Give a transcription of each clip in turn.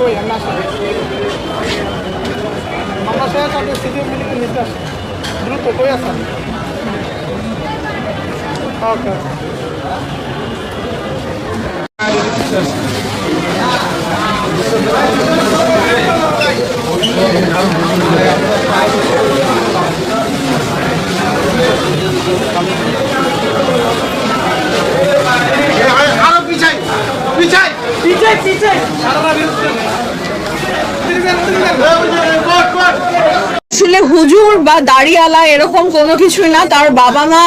Koy, I'm not sure. Mama says I'm sitting in this. Group to koy asa. Okay. আসলে হুজুর বা দাড়িওয়ালা এরকম কোনো কিছুই না। তার বাবা মা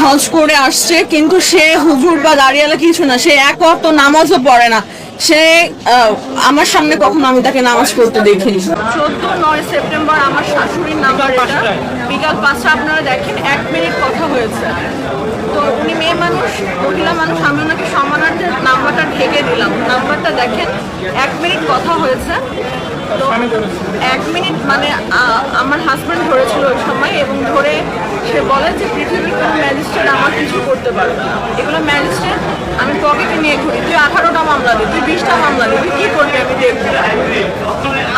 হজ করে আসছে, কিন্তু সে হুজুর বা দাড়িওয়ালা কিছু না। সে এক ওয়াক্ত নামাজও পড়ে না। সে আমার সামনে কখনো আমি তাকে নামাজ পড়তে দেখিনি। 14-9 সেপ্টেম্বর আমার শাশুড়ির নাম্বার এটা, বিকাল 5টা। আপনারা দেখেন 1 মিনিট কথা হয়েছে। তো উনি মেয়ে মানুষ, মহিলা মানুষ, আমি ওনাকে সম্মানার্থে নাম্বারটা ঢেকে দিলাম। নাম্বারটা দেখেন 1 মিনিট কথা হয়েছে। তো 1 মিনিট মানে আমার হাজব্যান্ড ধরেছিল ওই সময়, এবং ধরে সে বলে যে পৃথিবীর কোনো ম্যাজিস্ট্রেট আমার কিছু করতে পারবে না। এগুলো ম্যাজিস্ট্রেট আমি পকেটে নিয়ে ঘুরি, তুই 18টা মামলা দিই, তুই 20টা মামলা দিই, তুই কী করবি আমি দেখবো।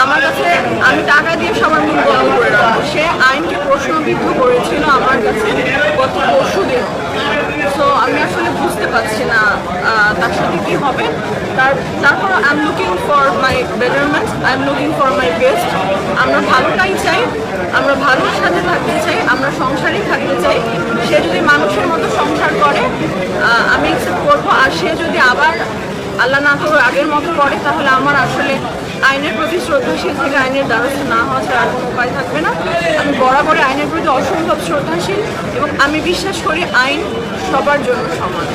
আমার কাছে আমি টাকা দিয়ে সবার মুখ বন্ধ করে রাখবো। সে আইনকে প্রশ্নবিদ্ধ করেছিল আমার কাছে গত পরশুদিন। সো আমি আসলে বুঝতে পারছি না তার সাথে কী হবে। তারপর I am looking for my betterment, I am looking for my best. আমরা ভালোটাই চাই, আমরা ভালোর সাথে থাকতে চাই, আমরা সংসারেই থাকতে চাই। সে যদি মানুষের মতো সংসার করে আমি অ্যাকসেপ্ট করবো। আর সে যদি আবার আল্লাহ না করে আগের মতো করে, তাহলে আমার আসলে আইনের প্রতি শ্রদ্ধাশীল থেকে আইনের দ্বারস্থ না হওয়া ছাড়া আর কোনো উপায় থাকবে না। আমি বরাবরই আইনের প্রতি অসম্ভব শ্রদ্ধাশীল, এবং আমি বিশ্বাস করি আইন সবার জন্য সমান।